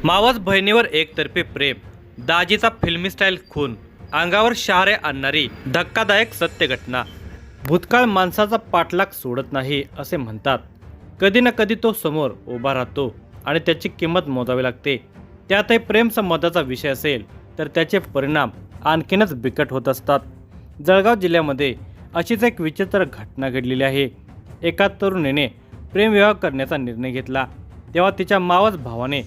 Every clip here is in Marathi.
मावस बहिणीवर एकतर्फी प्रेम, दाजीचा फिल्मी स्टाईल खून, अंगावर शहारे आणणारी धक्कादायक सत्य घटना. भूतकाळ माणसाचा पाठलाग सोडत नाही असे म्हणतात. कधी ना कधी तो समोर उभा राहतो आणि त्याची किंमत मोजावी लागते. त्यातही प्रेम संबंधाचा विषय असेल तर त्याचे परिणाम आणखीनच बिकट होत असतात. जळगाव जिल्ह्यामध्ये अशीच एक विचित्र घटना घडलेली आहे. एका तरुणीने प्रेमविवाह करण्याचा निर्णय घेतला तेव्हा तिच्या मावस भावाने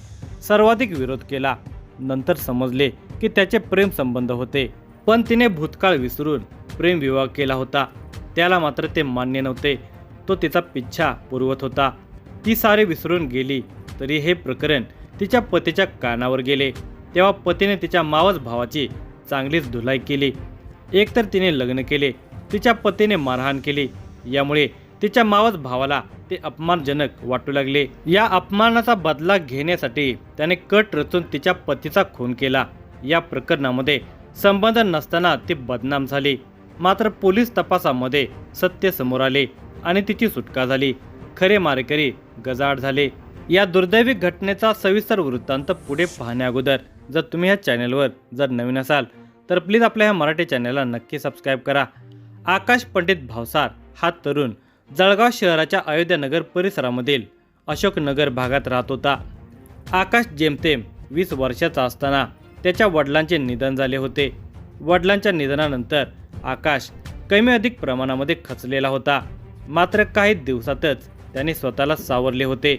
सर्वाधिक विरोध केला. नंतर समजले की त्याचे प्रेम संबंध होते, पण तिने भूतकाळ विसरून प्रेमविवाह केला होता. त्याला मात्र ते मान्य नव्हते. तो तिचा पिच्छा पुरवत होता. ती सारे विसरून गेली तरी हे प्रकरण तिच्या पतीच्या कानावर गेले. तेव्हा पतीने तिच्या मावस भावाची चांगलीच धुलाई केली. एकतर तिने लग्न केले, तिच्या पतीने मारहाण केली. यामुळे तिच्या मावस भावाला ते अपमानजनक वाटू लागले. या अपमानाचा बदला घेण्यासाठी त्याने कट रचून तिच्या पतीचा खून केला. या प्रकरणामध्ये संबंध नसताना ती बदनाम झाली. मात्र पोलीस तपासामध्ये सत्य समोर आले आणि तिची सुटका झाली. खरे मारेकरी गजाआड झाले. या दुर्दैवी घटनेचा सविस्तर वृत्तांत पुढे पाहण्या अगोदर जर तुम्ही या चॅनलवर जर नवीन असाल तर प्लीज आपल्या ह्या मराठी चॅनलला नक्की सबस्क्राईब करा. आकाश पंडित भावसार हा तरुण जळगाव शहराच्या अयोध्यानगर परिसरामधील अशोकनगर भागात राहत होता. आकाश जेमतेम 20 वर्षाचा असताना त्याच्या वडिलांचे निधन झाले होते. वडिलांच्या निधनानंतर आकाश कमी अधिक प्रमाणामध्ये खचलेला होता. मात्र काही दिवसातच त्याने स्वतःला सावरले होते.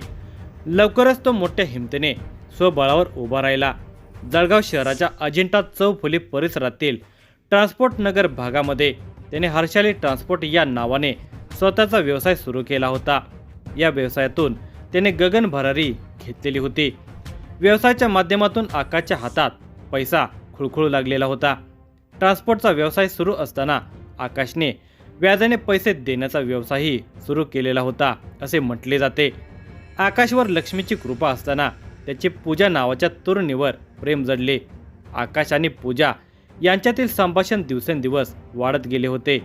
लवकरच तो मोठ्या हिमतीने स्वबळावर उभा राहिला. जळगाव शहराच्या अजिंठा चौफुली परिसरातील ट्रान्सपोर्ट नगर भागामध्ये त्याने हर्षाली ट्रान्सपोर्ट या नावाने स्वतःचा व्यवसाय सुरू केला होता. या व्यवसायातून त्याने गगनभरारी घेतलेली होती. व्यवसायाच्या माध्यमातून आकाशच्या हातात पैसा खुळखुळू लागलेला होता. ट्रान्सपोर्टचा व्यवसाय सुरू असताना आकाशने व्याजाने पैसे देण्याचा व्यवसायही सुरू केलेला होता असे म्हटले जाते. आकाशवर लक्ष्मीची कृपा असताना त्याची पूजा नावाच्या तरुणीवर प्रेम जडले. आकाश आणि पूजा यांच्यातील संभाषण दिवसेंदिवस वाढत गेले होते.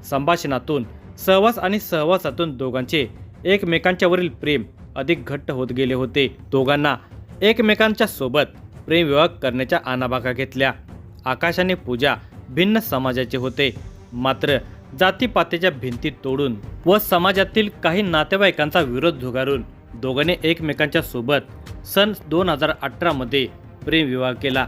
संभाषणातून सहवास आणि सहवासातून दोघांचे एकमेकांच्यावरील प्रेम अधिक घट्ट होत गेले होते. दोघांना एकमेकांच्या सोबत प्रेमविवाह करण्याच्या आणाभाका घेतल्या. आकाश आणि पूजा भिन्न समाजाचे होते. मात्र जातीपातीच्या भिंती तोडून व समाजातील काही नातेवाईकांचा विरोध झुगारून दोघांनी एकमेकांच्या सोबत सन 2018 मध्ये प्रेमविवाह केला.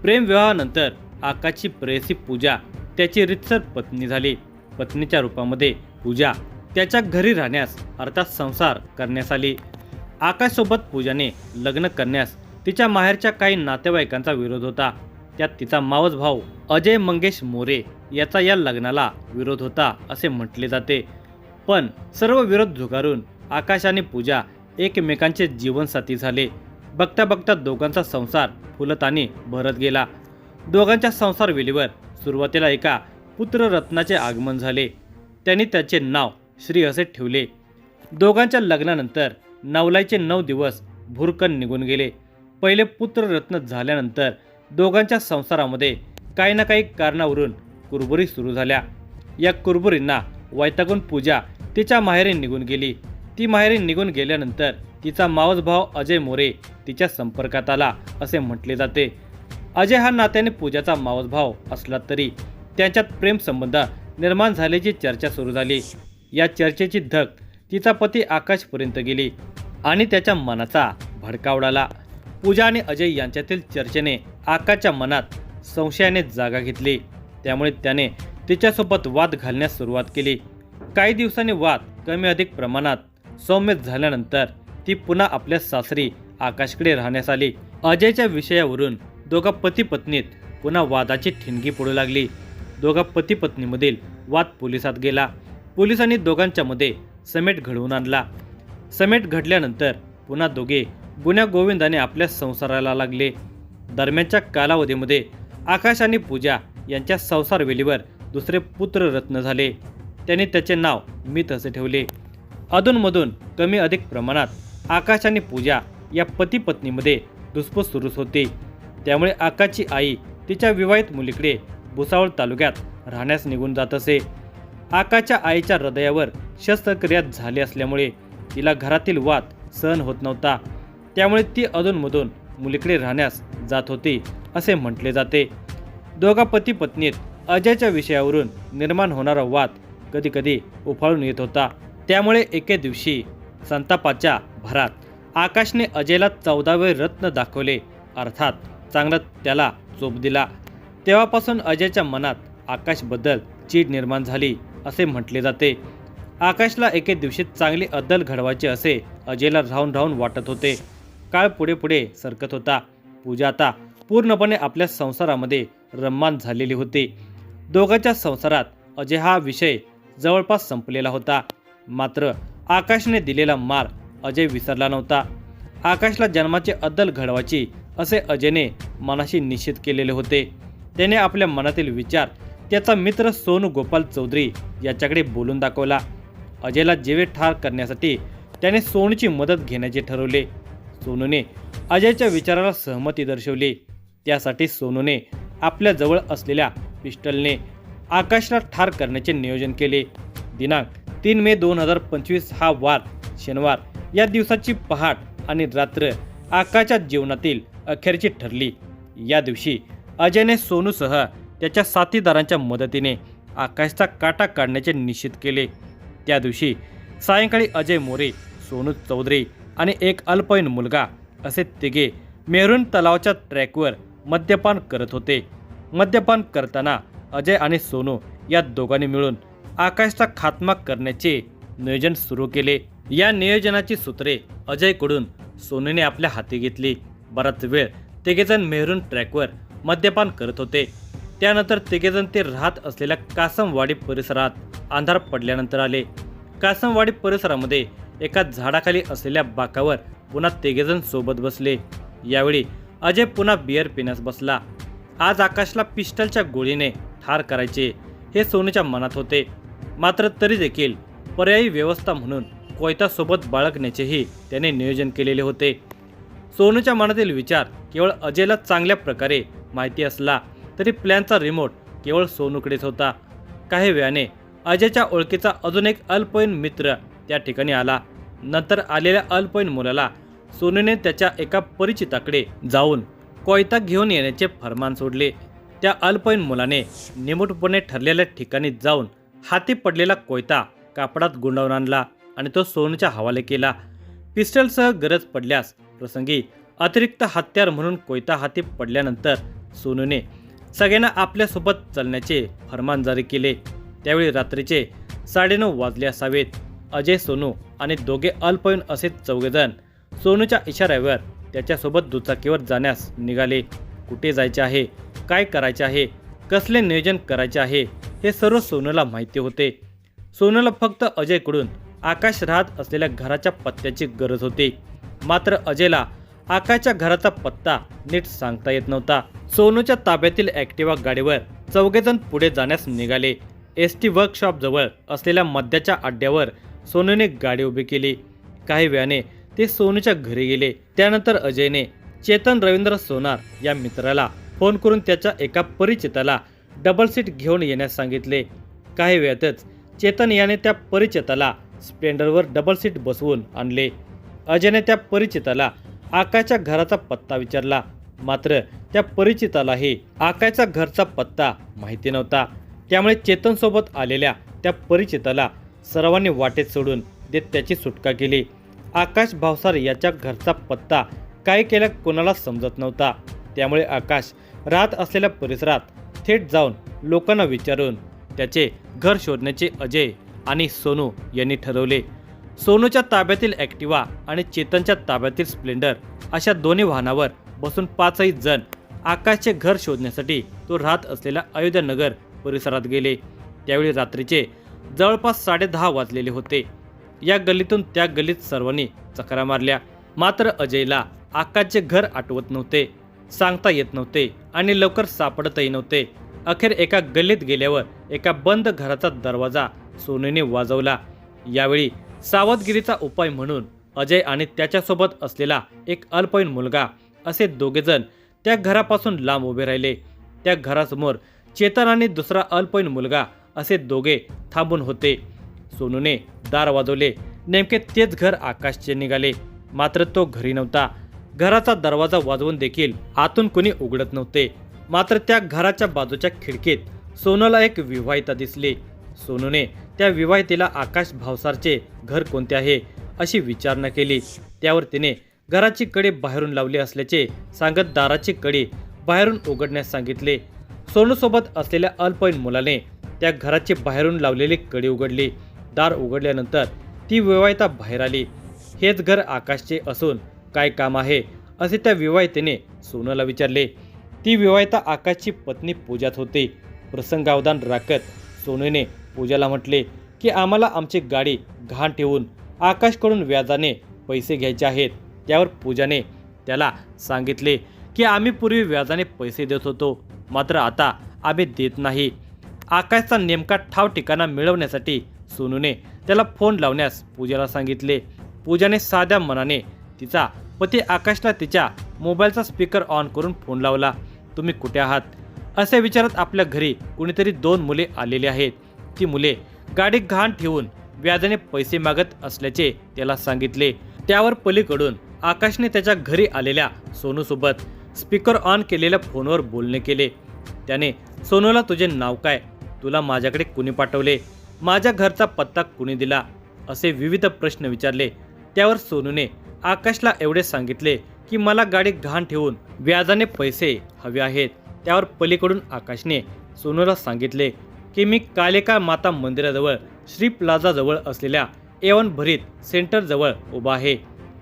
प्रेमविवाहानंतर आकाशची प्रेयसी पूजा त्याची रीतसर पत्नी झाली. पत्नीच्या रूपामध्ये पूजा त्याच्या घरी राहण्यास अर्थात संसार करण्यास आली. आकाशसोबत पूजाने लग्न करण्यास तिच्या माहेरच्या काही नातेवाईकांचा विरोध होता. त्यात तिचा मावस भाऊ अजय मंगेश मोरे याचा या लग्नाला विरोध होता असे म्हटले जाते. पण सर्व विरोध झुगारून आकाश आणि पूजा एकमेकांचे जीवनसाथी झाले. बघता बघता दोघांचा संसार फुलत आणि भरत गेला. दोघांच्या संसार वेलीवर सुरुवातीला एका पुत्ररत्नाचे आगमन झाले. त्यांनी त्याचे नाव श्री असे ठेवले. दोघांच्या लग्नानंतर नवलाईचे 9 दिवस भुरकन निघून गेले. पहिले पुत्ररत्न झाल्यानंतर दोघांच्या संसारामध्ये काही ना काही कारणावरून कुरबुरी सुरू झाल्या. या कुरबुरींना वैतागून पूजा तिच्या माहेरी निघून गेली. ती माहेरी निघून गेल्यानंतर तिचा मावस भाव अजय मोरे तिच्या संपर्कात आला असे म्हटले जाते. अजय हा नात्याने पूजाचा मावस भाव असला तरी त्यांच्यात प्रेम संबंध निर्माण झाल्याची चर्चा सुरू झाली. या चर्चेची धग तिचा पती आकाशपर्यंत गेली आणि त्याच्या मनाचा भडका उडाला. पूजा आणि अजय यांच्यातील चर्चेने आकाशच्या मनात संशयाने जागा घेतली. त्यामुळे त्याने तिच्यासोबत वाद घालण्यास सुरुवात केली. काही दिवसांनी वाद कमी अधिक प्रमाणात सौम्य झाल्यानंतर ती पुन्हा आपल्या सासरी आकाशकडे राहण्यास आली. अजयच्या विषयावरून दोघा पती पत्नीत पुन्हा वादाची ठिणगी पडू लागली. दोघा पती पत्नीमधील वाद पोलिसात गेला. पोलिसांनी दोघांच्या मध्ये समेट घडवून आणला. समेट घडल्यानंतर पुन्हा दोघे गुन्ह्या गोविंदाने आपल्या संसाराला लागले. दरम्यानच्या कालावधीमध्ये आकाश आणि पूजा यांच्या संसार वेलीवर दुसरे पुत्ररत्न झाले. त्यांनी त्याचे नाव मित असे ठेवले. अधूनमधून कमी अधिक प्रमाणात आकाश आणि पूजा या पती पत्नीमध्ये धुसफूस सुरूच होती. त्यामुळे आकाशची आई तिच्या विवाहित मुलीकडे भुसावळ तालुक्यात राहण्यास निघून जात असे. आकाशच्या आईच्या हृदयावर शस्त्रक्रिया झाली असल्यामुळे तिला घरातील वाद सहन होत नव्हता. त्यामुळे ती अधूनमधून मुलीकडे राहण्यास जात होती असे म्हटले जाते. दोघा पती पत्नीत अजयच्या विषयावरून निर्माण होणारा वाद कधी कधी उफाळून येत होता. त्यामुळे एके दिवशी संतापाच्या भरात आकाशने अजयला 14वे रत्न दाखवले, अर्थात चांगला त्याला चोप दिला. तेव्हापासून अजयच्या मनात आकाशबद्दल चीड निर्माण झाली असे म्हटले जाते. आकाशला एके दिवशी चांगली अद्दल घडवायची असे अजयला राहून राहून वाटत होते. काळ पुढे पुढे सरकत होता. पूजा आता पूर्णपणे आपल्या संसारामध्ये रममाण झालेली होती. दोघांच्या संसारात अजय हा विषय जवळपास संपलेला होता. मात्र आकाशने दिलेला मार अजय विसरला नव्हता. आकाशला जन्माची अद्दल घडवायची असे अजयने मनाशी निश्चित केलेले होते. त्याने आपल्या मनातील विचार त्याचा मित्र सोनू गोपाल चौधरी याच्याकडे बोलून दाखवला. अजयला जीवे ठार करण्यासाठी त्याने सोनूची मदत घेण्याचे ठरवले. सोनूने अजयच्या विचाराला सहमती दर्शवली. त्यासाठी सोनूने आपल्या जवळ असलेल्या पिस्टलने आकाशला ठार करण्याचे नियोजन केले. दिनांक 3 मे 2025 हा वार शनिवार या दिवसाची पहाट आणि रात्र आकाशच्या जीवनातील अखेरची ठरली. या दिवशी अजयने सोनूसह त्याच्या साथीदारांच्या मदतीने आकाशचा काटा काढण्याचे निश्चित केले. त्या दिवशी सायंकाळी अजय मोरे, सोनू चौधरी आणि एक अल्पवयीन मुलगा असे तिघे मेहरून तलावाच्या ट्रॅकवर मद्यपान करत होते. मद्यपान करताना अजय आणि सोनू या दोघांनी मिळून आकाशचा खात्मा करण्याचे नियोजन सुरू केले. या नियोजनाची सूत्रे अजयकडून सोनूने आपल्या हाती घेतली. बराच वेळ तिघेजण मेहरून ट्रॅकवर मद्यपान करत होते. त्यानंतर तिघेजण ते राहत असलेल्या कासमवाडी परिसरात अंधार पडल्यानंतर आले. कासमवाडी परिसरामध्ये एका झाडाखाली असलेल्या बाकावर पुन्हा तिघेजण सोबत बसले. यावेळी अजय पुन्हा बियर पिण्यास बसला. आज आकाशला पिस्टलच्या गोळीने ठार करायचे हे सोनूच्या मनात होते. मात्र तरी देखील पर्यायी व्यवस्था म्हणून कोयतासोबत बाळगण्याचेही त्याने नियोजन केलेले होते. सोनूच्या मनातील विचार केवळ अजयला चांगल्या प्रकारे माहिती असला तरी प्लॅनचा रिमोट केवळ सोनूकडेच होता. काही वेळाने अजयच्या ओळखीचा अजून एक अल्पवयीन मित्र त्या ठिकाणी आला. नंतर आलेल्या अल्पवयीन मुलाला सोनूने त्याच्या एका परिचिताकडे जाऊन कोयता घेऊन येण्याचे फरमान सोडले. त्या अल्पवयीन मुलाने निमूटपणे ठरलेल्या ठिकाणी जाऊन हाती पडलेला कोयता कापडात गुंडाळून आणला आणि तो सोनूच्या हवाले केला. पिस्टलसह गरज पडल्यास प्रसंगी अतिरिक्त हत्यार म्हणून कोयता हाती पडल्यानंतर सोनूने सगळ्यांना आपल्यासोबत चालण्याचे फरमान जारी केले. त्यावेळी रात्रीचे 9:30 वाजले असावेत. अजय, सोनू आणि दोघे अल्पवयीन असे चौघेजण सोनूच्या इशाऱ्यावर त्याच्यासोबत दुचाकीवर जाण्यास निघाले. कुठे जायचे आहे, काय करायचे आहे, कसले नियोजन करायचे आहे हे सर्व सोनूला माहिती होते. सोनूला फक्त अजयकडून आकाश राहत असलेल्या घराच्या पत्त्याची गरज होती. मात्र अजयला आकाशच्या घराचा पत्ता नीट सांगता येत नव्हता. सोनूच्या ताब्यातील ॲक्टिवा गाडीवर चौघेजण पुढे जाण्यास निघाले. ST वर्कशॉप जवळ असलेल्या मद्याच्या अड्ड्यावर सोनूने गाडी उभी केली. काही वेळाने ते सोनूच्या घरी गेले. त्यानंतर अजयने चेतन रवींद्र सोनार या मित्राला फोन करून त्याच्या एका परिचिताला डबल सीट घेऊन येण्यास सांगितले. काही वेळातच चेतन याने त्या परिचिताला स्प्लेंडरवर डबल सीट बसवून आणले. अजयने त्या परिचिताला आकाशच्या घराचा पत्ता विचारला. मात्र त्या परिचितालाही आकाशच्या घरचा पत्ता माहिती नव्हता. त्यामुळे चेतनसोबत आलेल्या त्या परिचिताला सर्वांनी वाटेत सोडून देत त्याची सुटका केली. आकाश भावसार याच्या घरचा पत्ता काय केला कोणाला समजत नव्हता. त्यामुळे आकाश राहत असलेल्या परिसरात थेट जाऊन लोकांना विचारून त्याचे घर शोधण्याचे अजय आणि सोनू यांनी ठरवले. सोनूच्या ताब्यातील ॲक्टिवा आणि चेतनच्या ताब्यातील स्प्लेंडर अशा दोन्ही वाहनावर बसून 5ही जण आकाशचे घर शोधण्यासाठी तो राहत असलेल्या अयोध्यानगर परिसरात गेले. त्यावेळी रात्रीचे जवळपास 10:30 वाजलेले होते. या गल्लीतून त्या गल्लीत सर्वांनी चकरा मारल्या. मात्र अजयला आकाशचे घर आठवत नव्हते, सांगता येत नव्हते आणि लवकर सापडतही नव्हते. अखेर एका गल्लीत गेल्यावर एका बंद घराचा दरवाजा सोनूने वाजवला. यावेळी सावधगिरीचा उपाय म्हणून अजय आणि त्याच्यासोबत असलेला एक अल्पवयीन मुलगा असे दोघेजण त्या घरापासून लांब उभे राहिले. त्या घरासमोर चेतन आणि दुसरा अल्पवयीन मुलगा असे दोघे थांबून होते. सोनूने दार वाजवले. नेमके तेच घर आकाशचे निघाले. मात्र तो घरी नव्हता. घराचा दरवाजा वाजवून देखील आतून कुणी उघडत नव्हते. मात्र त्या घराच्या बाजूच्या खिडकीत सोनूला एक विवाहिता दिसली. सोनूने त्या विवाहितेला आकाश भावसारचे घर कोणते आहे अशी विचारणा केली. त्यावर तिने घराची कडी बाहेरून लावली असल्याचे सांगत दाराची कडी बाहेरून उघडण्यास सांगितले. सोनूसोबत असलेल्या अल्पवयीन मुलाने त्या घराची बाहेरून लावलेली कडी उघडली. दार उघडल्यानंतर ती विवाहिता बाहेर आली. हेच घर आकाशचे असून काय काम आहे असे त्या विवाहितेने सोनूला विचारले. ती विवाहिता आकाशची पत्नी पूजात होती. प्रसंगावधान राखत सोनूने पूजाला म्हटले की आम्हाला आमची गाडी गहाण ठेवून आकाशकडून व्याजाने पैसे घ्यायचे आहेत. त्यावर पूजाने त्याला सांगितले की आम्ही पूर्वी व्याजाने पैसे देत होतो, मात्र आता आम्ही देत नाही. आकाशचा नेमका ठाव ठिकाणा मिळवण्यासाठी सोनूने त्याला फोन लावण्यास पूजाला सांगितले. पूजाने साध्या मनाने तिचा पती आकाशला तिच्या मोबाईलचा स्पीकर ऑन करून फोन लावला. तुम्ही कुठे आहात असे विचारत आपल्या घरी कुणीतरी 2 मुले आलेली आहेत. ती मुले गाडी गहाण ठेवून व्याजाने पैसे मागत असल्याचे त्याला सांगितले. त्यावर पलीकडून आकाशने त्याच्या घरी आलेल्या सोनूसोबत स्पीकर ऑन केलेल्या फोनवर बोलणे केले. त्याने सोनूला तुझे नाव काय, तुला माझ्याकडे कुणी पाठवले, माझ्या घरचा पत्ता कुणी दिला असे विविध प्रश्न विचारले. त्यावर सोनूने आकाशला एवढे सांगितले की मला गाडी गहाण ठेवून व्याजाने पैसे हवे आहेत. त्यावर पलीकडून आकाशने सोनूला सांगितले की मी कालिका माता मंदिराजवळ श्री प्लाझाजवळ असलेल्या A1 भरीत सेंटरजवळ उभा आहे.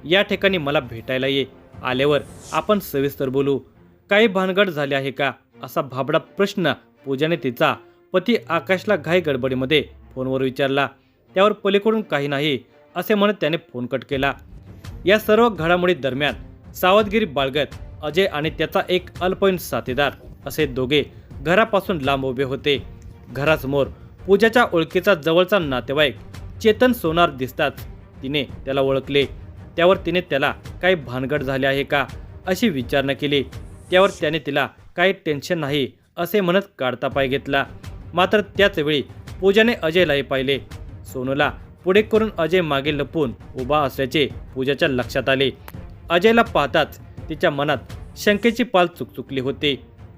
या ठिकाणी मला भेटायला ये. आल्यावर आपण सविस्तर बोलू. काही भानगड झाली आहे का असा भाबडा प्रश्न पूजाने तिचा पती आकाशला घाई गडबडीमध्ये फोनवर विचारला. त्यावर पलीकडून काही नाही असे म्हणत त्याने फोन कट केला. या सर्व घडामोडी दरम्यान सावधगिरी बाळगत अजय आणि त्याचा एक अल्पवयीन साथीदार असे दोघे घरापासून लांब उभे होते. घरासमोर पूजाच्या ओळखीचा जवळचा नातेवाईक चेतन सोनार दिसताच तिने त्याला ओळखले. त्यावर तिने त्याला काही भानगड झाले आहे का अशी विचारणा केली. त्यावर त्याने तिला काही टेन्शन नाही असे म्हणत काढता पाय घेतला. मात्र त्याच वेळी पूजाने अजयलाही पाहिले. सोनूला पुढे करून अजय मागे लपून उभा असल्याचे पूजाच्या लक्षात आले. अजयला पाहताच तिच्या मनात शंकेची पाल चुकचुकली होती.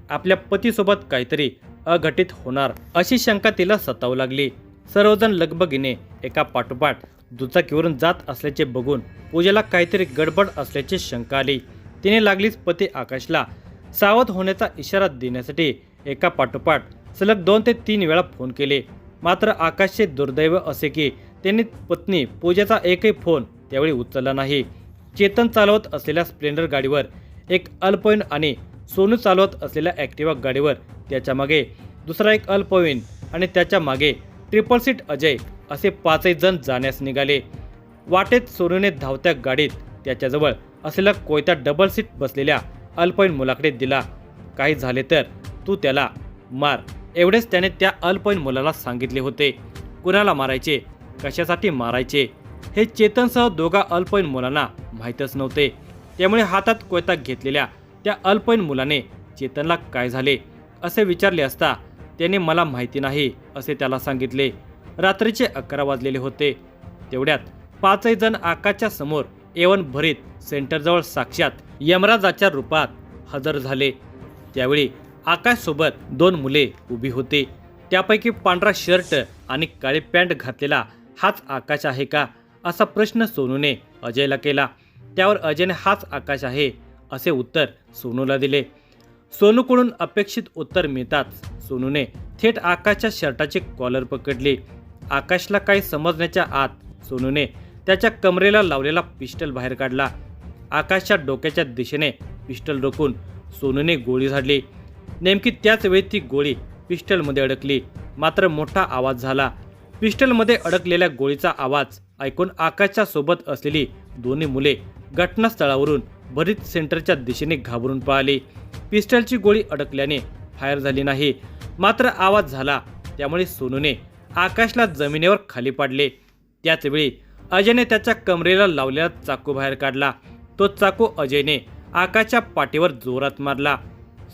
आपल्या पतीसोबत काहीतरी अघटित होणार अशी शंका तिला सतावू लागली. सर्वजण लगबगीने एका पाठोपाठ दुचाकीवरून जात असल्याचे बघून पूजाला काहीतरी गडबड असल्याची शंका आली. तिने लागलीच पती आकाशला सावध होण्याचा इशारा देण्यासाठी एका पाठोपाठ सलग 2 ते 3 वेळा फोन केले. मात्र आकाशचे दुर्दैव असे की त्यांनी पत्नी पूजाचा एकही फोन त्यावेळी उचलला नाही. चेतन चालवत असलेल्या स्प्लेंडर गाडीवर एक अल्पवयीन आणि सोनू चालवत असलेल्या ॲक्टिवा गाडीवर त्याच्या मागे दुसरा एक अल्पवयीन आणि त्याच्या मागे ट्रिपल सीट अजय असे 5 जण जाण्यास निघाले. वाटेत सोनूने धावत्या गाडीत त्याच्याजवळ असलेला कोयता डबल सीट बसलेल्या अल्पवयीन मुलाकडे दिला. काही झाले तर तू त्याला मार एवढेच त्याने त्या अल्पवयीन मुलाला सांगितले होते. कुणाला मारायचे, कशासाठी मारायचे हे चेतनसह 2 अल्पवयीन मुलांना माहीतच नव्हते. त्यामुळे हातात कोयता घेतलेल्या त्या अल्पवयीन मुलाने चेतनला काय झाले असे विचारले असता त्याने मला माहिती नाही असे त्याला सांगितले. रात्रीचे 11 वाजलेले होते. तेवढ्यात 5 जण आकाशच्या समोर A1 भरीत सेंटरजवळ साक्षात यमराजाच्या रूपात हजर झाले. त्यावेळी आकाशसोबत 2 मुले उभी होती. त्यापैकी पांढरा शर्ट आणि काळी पॅन्ट घातलेला हाच आकाश आहे का असा प्रश्न सोनूने अजयला केला. त्यावर अजयने हाच आकाश आहे असे उत्तर सोनूला दिले. सोनूकडून अपेक्षित उत्तर मिळताच सोनूने थेट आकाशच्या शर्टाची कॉलर पकडली. आकाशला काही समजण्याच्या आत सोनूने त्याच्या कमरेला लावलेला पिस्टल बाहेर काढला. आकाशच्या डोक्याच्या दिशेने पिस्टल रोखून सोनूने गोळी झाडली. नेमकी त्याच वेळी ती गोळी पिस्टलमध्ये अडकली. मात्र मोठा आवाज झाला. पिस्टलमध्ये अडकलेल्या गोळीचा आवाज ऐकून आकाशच्या सोबत असलेली दोन्ही मुले घटनास्थळावरून भरीत सेंटरच्या दिशेने घाबरून पळाली. पिस्टलची गोळी अडकल्याने फायर झाली नाही, मात्र आवाज झाला. त्यामुळे सोनूने आकाशला जमिनीवर खाली पाडले. त्याच वेळी अजयने त्याच्या कमरेला लावलेला चाकू बाहेर काढला. तो चाकू अजयने आकाशच्या पाठीवर जोरात मारला.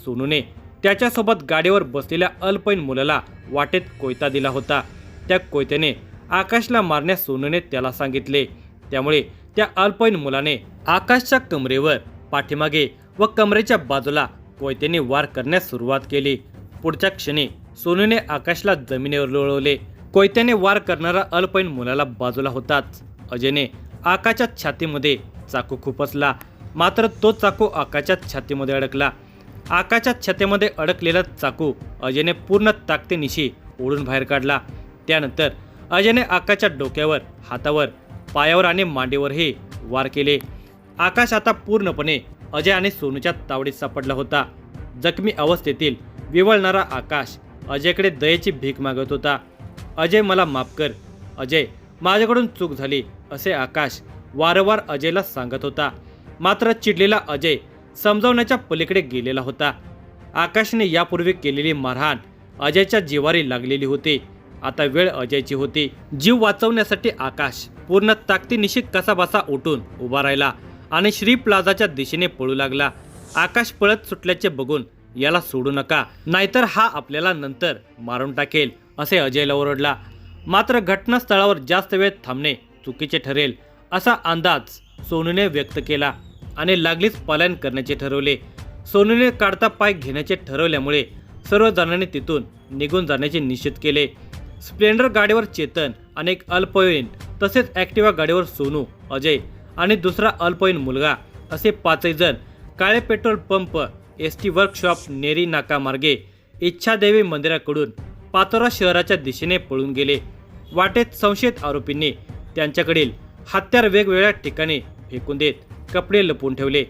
सोनूने त्याच्यासोबत गाडीवर बसलेल्या अल्पवयीन मुलाला वाटेत कोयता दिला होता. त्या कोयत्याने आकाशला मारण्यास सोनूने त्याला सांगितले. त्यामुळे त्या अल्पवयीन मुलाने आकाशच्या कमरेवर पाठीमागे व कमरेच्या बाजूला कोयत्याने वार करण्यास सुरुवात केली। पुढच्या क्षणी सोनूने आकाशला जमिनीवर लोळवले। कोयत्याने वार करणारा अल्पवयीन मुलाला बाजूला होताच अजयने आकाशच्या छातीमध्ये चाकू खुपसला, मात्र तो चाकू आकाशच्या छातीमध्ये अडकला। आकाशच्या छातीमध्ये अडकलेला चाकू अजयने पूर्ण ताकदीनिशी ओढून बाहेर काढला। त्यानंतर अजयने आकाशच्या डोक्यावर, हातावर, पायावर आणि मांडीवरही वार केले। आकाश आता पूर्णपणे अजय आणि सोनूच्या तावडीत सापडला होता। जखमी अवस्थेतील विवळणारा आकाश अजयकडे दयेची भीक मागत होता। अजय, मला माफ कर, अजय, माझ्याकडून चूक झाली, असे आकाश वारंवार अजयला सांगत होता। मात्र चिडलेला अजय समजावण्याच्या पलीकडे गेलेला होता। आकाशने यापूर्वी केलेली मारहाण अजयच्या जिवारी लागलेली होती। आता वेळ अजयची होती। जीव वाचवण्यासाठी आकाश पूर्ण ताकदीनिशी कसाबसा उठून उभा राहिला आणि श्री प्लाझाच्या दिशेने पळू लागला। आकाश पळत सुटल्याचे बघून याला सोडू नका, नाहीतर हा आपल्याला नंतर मारून टाकेल, असे अजयला ओरडला। मात्र घटनास्थळावर जास्त वेळ थांबणे चुकीचे ठरेल असा अंदाज सोनूने व्यक्त केला आणि लागलीच पलायन करण्याचे ठरवले। सोनूने काढता पाय घेण्याचे ठरवल्यामुळे सर्वजणांनी तिथून निघून जाण्याचे निश्चित केले। स्प्लेंडर गाडीवर चेतन आणि एक अल्पवयीन, तसेच ॲक्टिवा गाडीवर सोनू, अजय आणि दुसरा अल्पवयीन मुलगा असे 5 जण काळे पेट्रोल पंप, एसटी वर्कशॉप, नेरी नाका मार्गे इच्छादेवी मंदिराकडून पाचोरा शहराच्या दिशेने पळून गेले। वाटेत संशयित आरोपींनी त्यांच्याकडील हत्यार वेगवेगळ्या ठिकाणी फेकून देत कपडे लपवून ठेवले।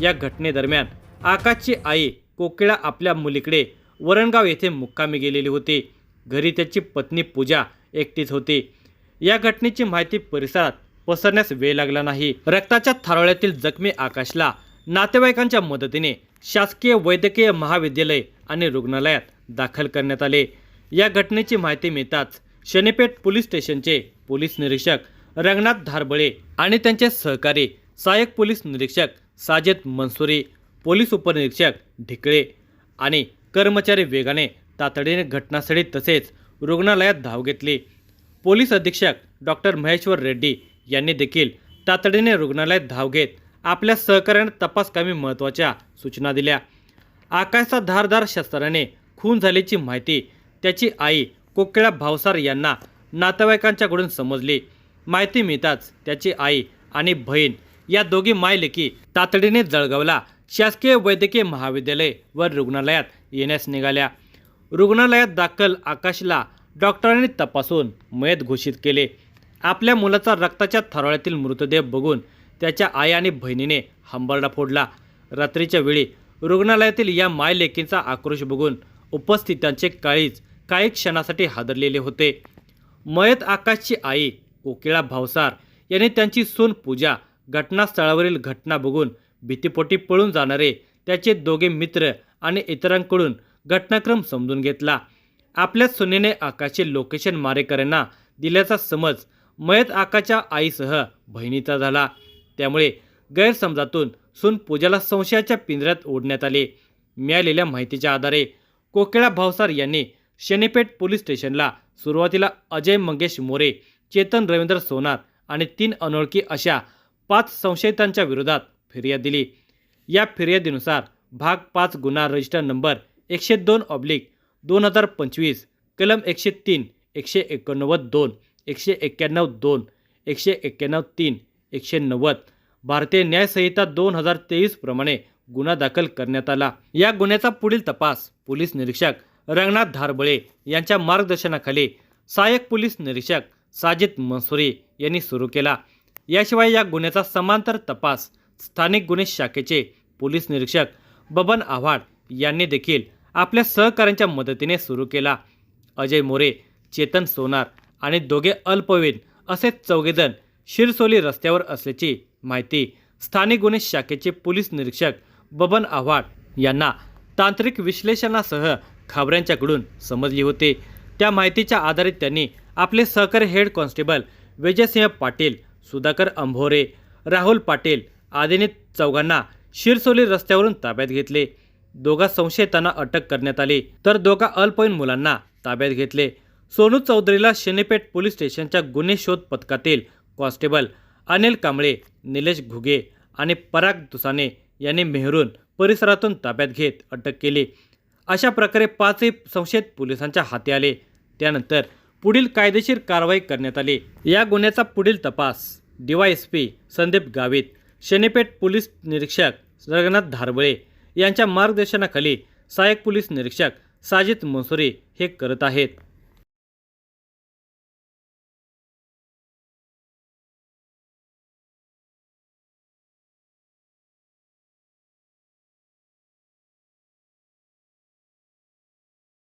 या घटनेदरम्यान आकाशची आई कोकिळा आपल्या मुलीकडे वरणगाव येथे मुक्कामी गेलेली होती। घरी त्याची पत्नी पूजा एकटीच होती। या घटनेची माहिती परिसरात पसरण्यास वेळ लागला नाही। रक्ताच्या थारोळ्यातील जखमी आकाशला नातेवाईकांच्या मदतीने शासकीय वैद्यकीय महाविद्यालय आणि रुग्णालयात दाखल करण्यात आले। या घटनेची माहिती मिळताच शनीपेठ पोलीस स्टेशनचे पोलीस निरीक्षक रंगनाथ धारबळे आणि त्यांचे सहकारी सहाय्यक पोलीस निरीक्षक साजिद मंसुरी, पोलीस उपनिरीक्षक ढिकळे आणि कर्मचारी वेगाने तातडीने घटनास्थळी तसेच रुग्णालयात धाव घेतली। पोलीस अधीक्षक डॉक्टर महेश्वर रेड्डी यांनी देखील तातडीने रुग्णालयात धाव घेत आपल्या सहकार्याने तपासकामी महत्त्वाच्या सूचना दिल्या। आकाशचा धारदार शस्त्राने खून झाल्याची माहिती त्याची आई कोकिळा भावसार यांना नातेवाईकांच्याकडून समजली। माहिती मिळताच त्याची आई आणि बहीण या दोघी मायलेकी तातडीने जळगावला शासकीय वैद्यकीय महाविद्यालय व रुग्णालयात येण्यास निघाल्या। रुग्णालयात दाखल आकाशला डॉक्टरांनी तपासून मयत घोषित केले। आपल्या मुलाचा रक्ताच्या थारोळ्यातील मृतदेह बघून त्याच्या आई आणि बहिणीने हंबरडा फोडला। रात्रीच्या वेळी रुग्णालयातील या मायलेकींचा आक्रोश बघून उपस्थितांचे काळीज काही क्षणासाठी हादरलेले होते। मयत आकाशची आई कोकिळा भावसार यांनी त्यांची सून पूजा, घटनास्थळावरील घटना बघून भीतीपोटी पळून जाणारे त्याचे दोघे मित्र आणि इतरांकडून घटनाक्रम समजून घेतला। आपल्या सुनेने आकाशचे लोकेशन मारेकऱ्यांना दिल्याचा समज मयत आकाशच्या आईसह बहिणीचा झाला। त्यामुळे गैरसमजातून सून पूजाला संशयाच्या पिंजऱ्यात ओढण्यात आले। मिळालेल्या माहितीच्या आधारे कोकिळा भावसार यांनी शनीपेठ पोलीस स्टेशनला सुरुवातीला अजय मंगेश मोरे, चेतन रवींद्र सोनार आणि 3 अनोळखी अशा 5 संशयितांच्या विरोधात फिर्याद दिली। या फिर्यादीनुसार भाग 5 गुन्हा रजिस्टर नंबर 102/2025 कलम 103, 189(2), 191(2), 191(3), 190 भारतीय न्याय संहिता 2023 प्रमाणे गुन्हा दाखल करण्यात आला। या गुन्ह्याचा पुढील तपास पोलीस निरीक्षक रंगनाथ धारबळे यांच्या मार्गदर्शनाखाली सहाय्यक पोलीस निरीक्षक साजिद मंसुरी यांनी सुरू केला। याशिवाय या गुन्ह्याचा समांतर तपास स्थानिक गुन्हे शाखेचे पोलीस निरीक्षक बबन आव्हाड यांनी देखील आपल्या सहकाऱ्यांच्या मदतीने सुरू केला। अजय मोरे, चेतन सोनार आणि दोघे अल्पवयीन असे 4 जण शिरसोली रस्त्यावर असल्याची माहिती स्थानिक गुन्हे शाखेचे पोलीस निरीक्षक बबन आव्हाड यांना तांत्रिक विश्लेषणासह खबऱ्यांच्याकडून समजली होती। त्या माहितीच्या आधारे त्यांनी आपले सहकारी हेड कॉन्स्टेबल विजयसिंह पाटील, सुधाकर अंभोरे, राहुल पाटील आदींनी 4 शिरसोली रस्त्यावरून ताब्यात घेतले। 2 संशयितांना अटक करण्यात आली तर 2 अल्पवयीन मुलांना ताब्यात घेतले। सोनू चौधरीला शनीपेठ पोलीस स्टेशनच्या गुन्हे शोध पथकातील कॉन्स्टेबल अनिल कांबळे, निलेश घुगे आणि पराग दुसाने यांनी मेहरून परिसरातून ताब्यात घेत अटक केली. अशा प्रकारे 5 संशयित पोलिसांच्या हाती आले. त्यानंतर पुढील कायदेशीर कारवाई करण्यात आली. या गुन्ह्याचा पुढील तपास DYSP संदीप गावित, शनीपेठ पोलीस निरीक्षक रघुनाथ धारबळे यांच्या मार्गदर्शनाखाली सहाय्यक पोलीस निरीक्षक साजिद मंसुरी हे करत आहेत.